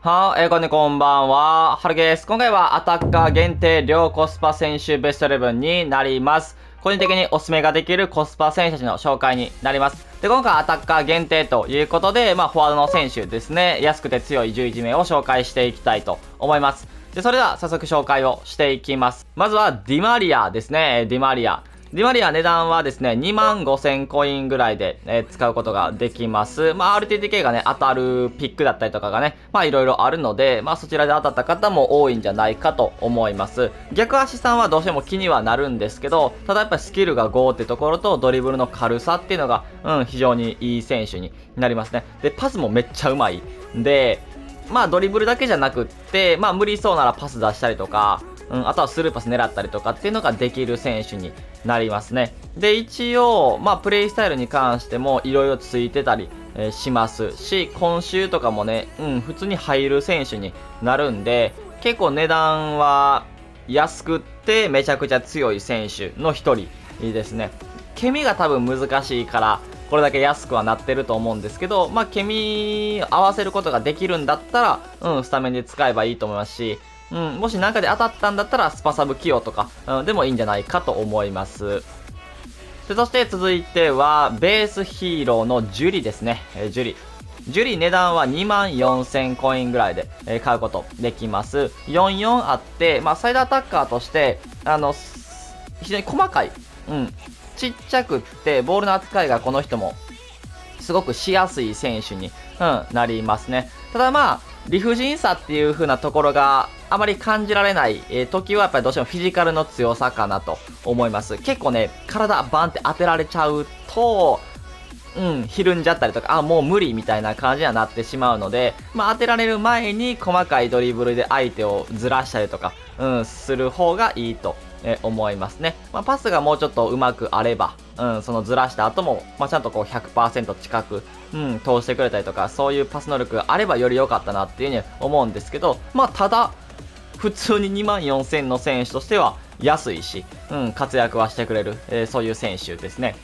こんばんは。はるです。今回はアタッカー限定両コスパ選手ベスト11になります。個人的におすすめができるコスパ選手たちの紹介になります。で、今回アタッカー限定ということで、フォワードの選手ですね、安くて強い11名を紹介していきたいと思います。で、それでは早速紹介をしていきます。まずはディマリアですね。ディマリア値段はですね、25,000コインぐらいで、使うことができます。RTTK がね、当たるピックだったりとかがね、いろいろあるので、そちらで当たった方も多いんじゃないかと思います。逆足さんはどうしても気にはなるんですけど、ただやっぱりスキルが5ってところとドリブルの軽さっていうのが、非常にいい選手になりますね。で、パスもめっちゃうまい。で、ドリブルだけじゃなくって、無理そうならパス出したりとか、あとはスルーパス狙ったりとかっていうのができる選手になりますね。で、一応、プレイスタイルに関してもいろいろついてたり、しますし、今週とかもね、普通に入る選手になるんで、結構値段は安くってめちゃくちゃ強い選手の一人ですね。ケミが多分難しいから、これだけ安くはなってると思うんですけど、ケミ合わせることができるんだったら、スタメンで使えばいいと思いますし、もし何かで当たったんだったらスパサブ起用とか、でもいいんじゃないかと思います。で、そして続いてはベースヒーローのジュリですね。ジュリ値段は24,000コインぐらいで、買うことできます。44あって、サイドアタッカーとして、非常に細かい、ちっちゃくってボールの扱いがこの人もすごくしやすい選手に、なりますね。ただ理不尽さっていう風なところがあまり感じられない、時はやっぱりどうしてもフィジカルの強さかなと思います。結構ね、体バンって当てられちゃうと、ひるんじゃったりとか、もう無理みたいな感じにはなってしまうので、当てられる前に細かいドリブルで相手をずらしたりとか、する方がいいと思いますね。パスがもうちょっとうまくあれば、そのずらした後も、ちゃんとこう100% 近く、通してくれたりとか、そういうパス能力があればより良かったなっていうふうに思うんですけど、ただ、普通に24,000の選手としては安いし、活躍はしてくれる、そういう選手ですね。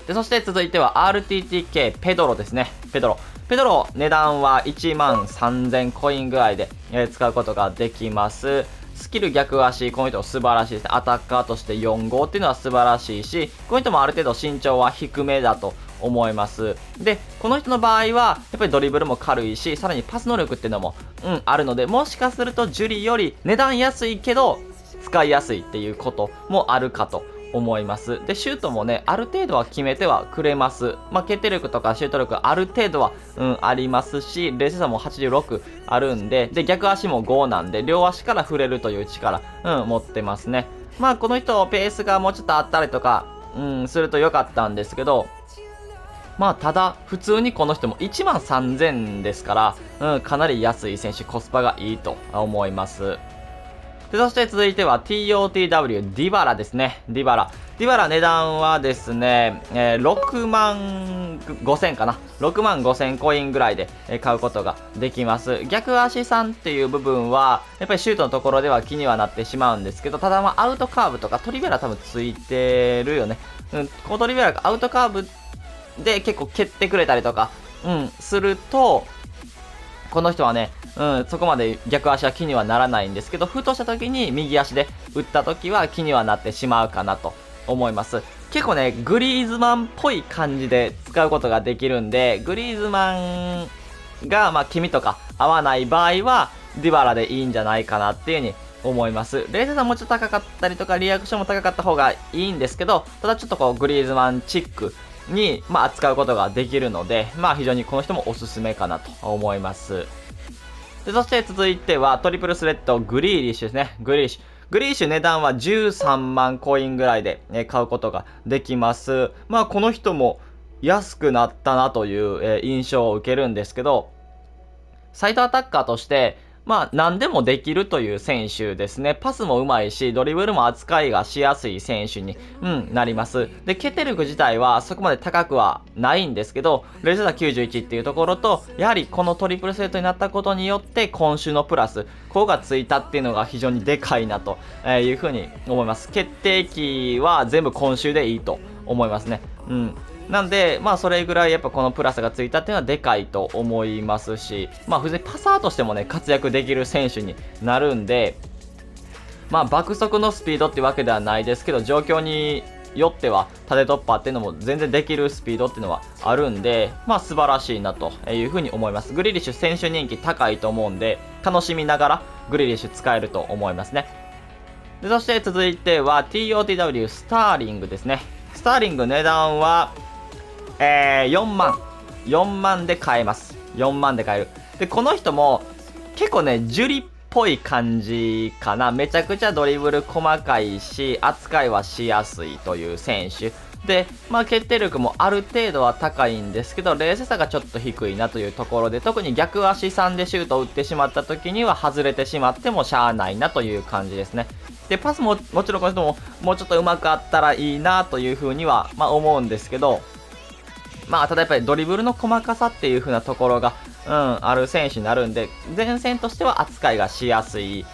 で、そして続いては RTTK ペドロですね。ペドロ値段は13,000コインぐらいで、使うことができます。スキル逆足、この人素晴らしいですね。アタッカーとして4号っていうのは素晴らしいし、この人もある程度身長は低めだと思います。で、この人の場合は、やっぱりドリブルも軽いし、さらにパス能力っていうのも、あるので、もしかするとジュリより値段安いけど、使いやすいっていうこともあるかと思います。で、シュートもね、ある程度は決めてはくれます。決定力とかシュート力ある程度は、ありますし、冷静さも86あるんで、逆足も5なんで、両足から振れるという力、持ってますね。この人、ペースがもうちょっとあったりとか、すると良かったんですけど、ただ、普通にこの人も13,000ですから、かなり安い選手、コスパがいいと思います。で、そして続いては TOTW ディバラですね。ディバラ値段はですね、65,000かな。65,000コインぐらいで買うことができます。逆足さんっていう部分は、やっぱりシュートのところでは気にはなってしまうんですけど、ただアウトカーブとかトリベラ多分ついてるよね。このトリベラがアウトカーブで結構蹴ってくれたりとか、すると、この人はね、そこまで逆足は気にはならないんですけど、ふとした時に右足で打った時は気にはなってしまうかなと思います。結構ね、グリーズマンっぽい感じで使うことができるんで、グリーズマンが、君とか合わない場合は、ディバラでいいんじゃないかなっていう風に思います。冷静さもうちょっと高かったりとか、リアクションも高かった方がいいんですけど、ただちょっとこう、グリーズマンチックに、扱うことができるので、非常にこの人もおすすめかなと思います。で、そして続いてはトリプルスレッドグリーリッシュですね。グリーリッシュ値段は13万コインぐらいで買うことができます。この人も安くなったなという印象を受けるんですけど、サイドアタッカーとして何でもできるという選手ですね。パスも上手いし、ドリブルも扱いがしやすい選手に、なります。で、決定力自体はそこまで高くはないんですけど、レゼダ91っていうところと、やはりこのトリプルセットになったことによって、今週のプラス、ここがついたっていうのが非常にでかいなというふうに思います。決定機は全部今週でいいと思いますね。なんで、まあそれぐらいやっぱこのプラスがついたっていうのはでかいと思いますし、まあ普通にパサーとしてもね、活躍できる選手になるんで、まあ爆速のスピードってわけではないですけど、状況によっては縦突破っていうのも全然できるスピードっていうのはあるんで、まあ素晴らしいなというふうに思います。グリリッシュ選手人気高いと思うんで、楽しみながらグリリッシュ使えると思いますね。でそして続いては TOTW スターリングですね。スターリング値段は、4万で買えます。4万で買える。でこの人も結構ねジュリっぽい感じかな。めちゃくちゃドリブル細かいし、扱いはしやすいという選手で、まあ決定力もある程度は高いんですけど、冷静さがちょっと低いなというところで、特に逆足3でシュートを打ってしまった時には外れてしまってもしゃあないなという感じですね。でパスももちろんこの人ももうちょっと上手くあったらいいなというふうには、まあ、思うんですけど、まあただやっぱりドリブルの細かさっていう風なところが、ある選手になるんで、前線としては扱いがしやすい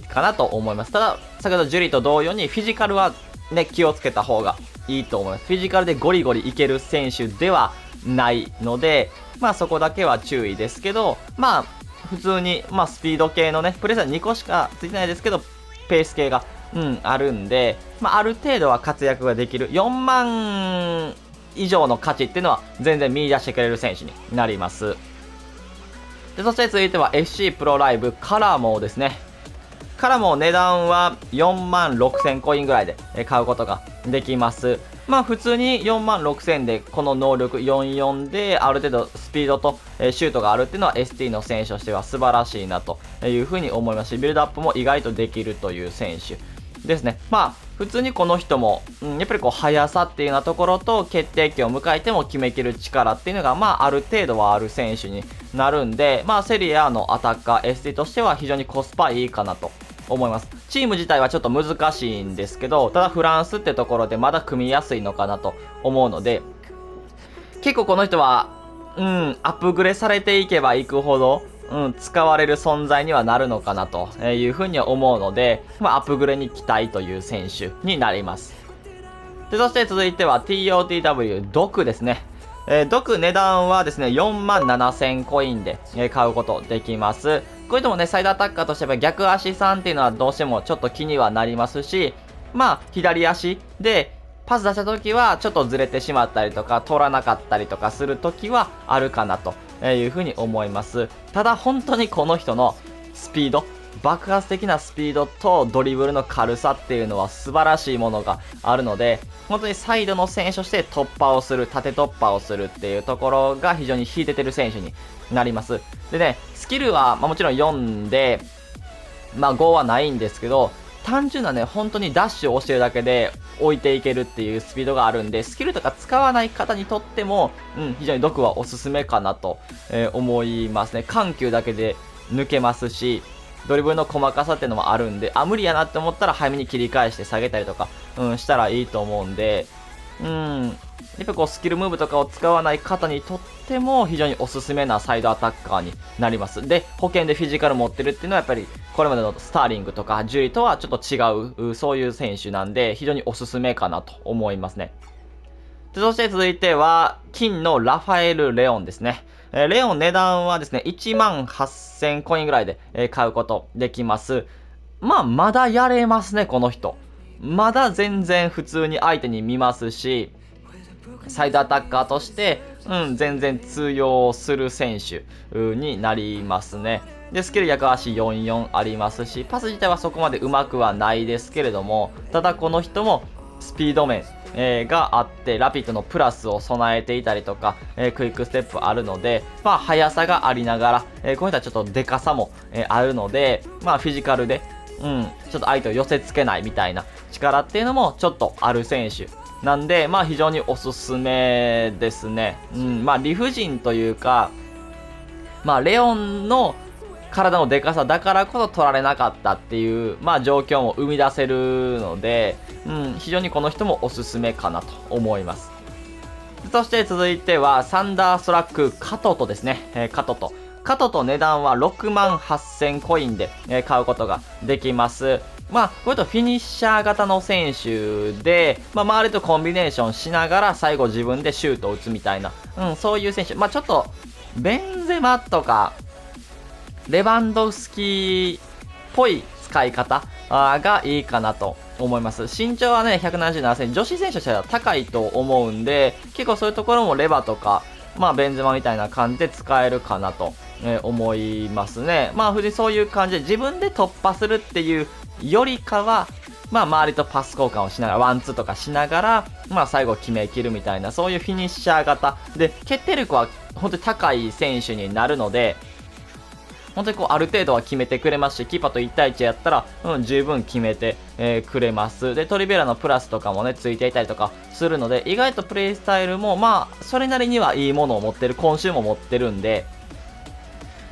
かなと思います。ただ先ほどジュリと同様にフィジカルはね気をつけた方がいいと思います。フィジカルでゴリゴリいける選手ではないので、まあそこだけは注意ですけど、まあ普通に、まあ、スピード系のねプレスは2個しかついてないですけど、ペース系があるんで、まあある程度は活躍ができる。4万以上の価値っていうのは全然見出してくれる選手になります。でそして続いては FC プロライブカラモですね。カラモ値段は4万6000コインぐらいで買うことができます。まあ普通に4万6000でこの能力44である程度スピードとシュートがあるっていうのは ST の選手としては素晴らしいなというふうに思いますし、ビルドアップも意外とできるという選手ですね。まあ普通にこの人も、やっぱりこう速さっていうようなところと決定機を迎えても決めきる力っていうのがまあある程度はある選手になるんで、まあセリアのアタッカー ST としては非常にコスパいいかなと思います。チーム自体はちょっと難しいんですけど、ただフランスってところでまだ組みやすいのかなと思うので、結構この人はアップグレされていけばいくほど使われる存在にはなるのかなというふうには思うので、まあ、アップグレに期待という選手になります。でそして続いては TOTW ドクですね。ドク値段はですね4万7000コインで買うことできます。これでもねサイドアタッカーとしては逆足3っていうのはどうしてもちょっと気にはなりますし、まあ左足でパス出した時はちょっとずれてしまったりとか通らなかったりとかする時はあるかなというふうに思います。ただ本当にこの人のスピード、爆発的なスピードとドリブルの軽さっていうのは素晴らしいものがあるので、本当にサイドの選手として突破をする、縦突破をするっていうところが非常に秀でてる選手になります。でね、スキルは、もちろん4で、まあ5はないんですけど、単純なね、本当にダッシュを押してるだけで置いていけるっていうスピードがあるんで、スキルとか使わない方にとっても、非常にドクはおすすめかなと、思いますね。緩急だけで抜けますし、ドリブルの細かさっていうのもあるんで、無理やなって思ったら早めに切り返して下げたりとか、したらいいと思うんで、やっぱこうスキルムーブとかを使わない方にとっても非常におすすめなサイドアタッカーになります。で、保険でフィジカル持ってるっていうのはやっぱりこれまでのスターリングとかジュリとはちょっと違う、そういう選手なんで非常におすすめかなと思いますね。でそして続いては金のラファエル・レオンですね。レオン値段はですね、1万8000コインぐらいで買うことできます。まあ、まだやれますね、この人。まだ全然普通に相手に見ますし、サイドアタッカーとして、全然通用する選手になりますね。で、スキル逆足44ありますし、パス自体はそこまで上手くはないですけれども、ただこの人もスピード面、があって、ラピッドのプラスを備えていたりとか、クイックステップあるので、まあ、速さがありながら、この人はちょっとデカさも、あるので、まあ、フィジカルで、ちょっと相手を寄せ付けないみたいな力っていうのもちょっとある選手なんで、まあ非常におすすめですね。まあ理不尽というか、まあレオンの体のでかさだからこそ取られなかったっていう、まあ状況も生み出せるので、非常にこの人もおすすめかなと思います。そして続いては、サンダーストラックカトトですね。カトト。カトト値段は68,000コインで、買うことができます。まあ、これとフィニッシャー型の選手で、まあ、周りとコンビネーションしながら最後自分でシュートを打つみたいな、そういう選手。まあ、ちょっと、ベンゼマとか、レバンドフスキーっぽい使い方がいいかなと思います。身長はね、177センチ、女子選手としては高いと思うんで、結構そういうところもレバとか、まあ、ベンゼマみたいな感じで使えるかなと、思いますね。まあ、そういう感じで自分で突破するっていうよりかは、まあ、周りとパス交換をしながら、ワンツーとかしながら、まあ、最後決めきるみたいな、そういうフィニッシャー型。で、決定力は本当に高い選手になるので、本当にこう、ある程度は決めてくれますし、キーパーと1対1やったら、十分決めて、くれます。で、トリベラのプラスとかもね、ついていたりとかするので、意外とプレイスタイルも、まあ、それなりにはいいものを持ってる、今週も持ってるんで、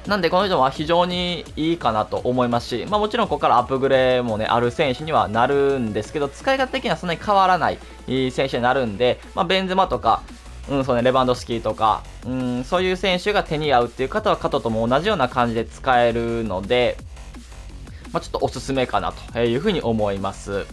なんでこの人は非常にいいかなと思いますし、まあもちろんここからアップグレもね、ある選手にはなるんですけど、使い方的にはそんなに変わらない選手になるんで、まあベンゼマとか、そうね、レバンドフスキーとか、そういう選手が手に合うっていう方は、カトとも同じような感じで使えるので、まあちょっとおすすめかなというふうに思います。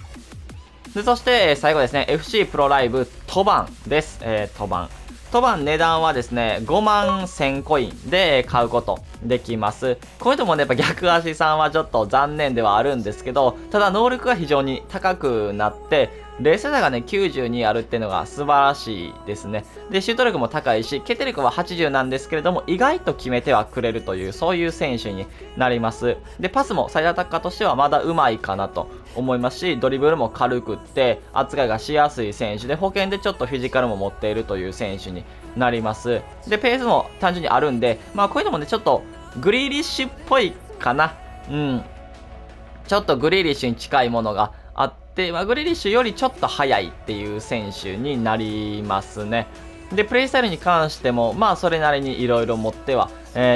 で、そして最後ですね、FC プロライブトバンです。トバン。トバン値段はですね、51,000コインで買うことできます。こういうのもね、やっぱ逆足さんはちょっと残念ではあるんですけど、ただ能力が非常に高くなって、冷静さがね、92あるっていうのが素晴らしいですね。で、シュート力も高いし、決定力は80なんですけれども、意外と決めてはくれるという、そういう選手になります。で、パスもサイドアタッカーとしてはまだ上手いかなと思いますし、ドリブルも軽くって、扱いがしやすい選手で、保険でちょっとフィジカルも持っているという選手になります。で、ペースも単純にあるんで、まあこういうのもね、ちょっとグリーリッシュっぽいかな。ちょっとグリーリッシュに近いものがあって、まあ、グリーリッシュよりちょっと速いっていう選手になりますね。で、プレイスタイルに関しても、まあそれなりにいろいろ持っては、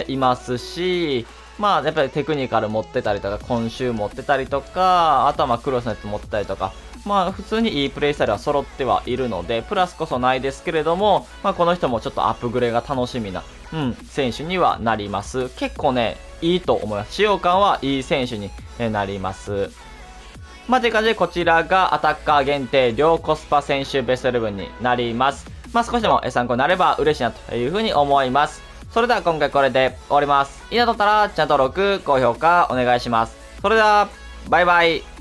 いますし、まあやっぱりテクニカル持ってたりとか、今週持ってたりとか、あとはまあクロスのやつ持ってたりとか、まあ普通にいいプレイスタイルは揃ってはいるので、プラスこそないですけれども、まあこの人もちょっとアップグレが楽しみな、選手にはなります。結構ね、いいと思います。使用感はいい選手になります。まあという感じでこちらがアタッカー限定両コスパ選手ベスト11になります。まあ少しでも参考になれば嬉しいなというふうに思います。それでは今回これで終わります。いいなとったらチャンネル登録、高評価お願いします。それでは、バイバイ。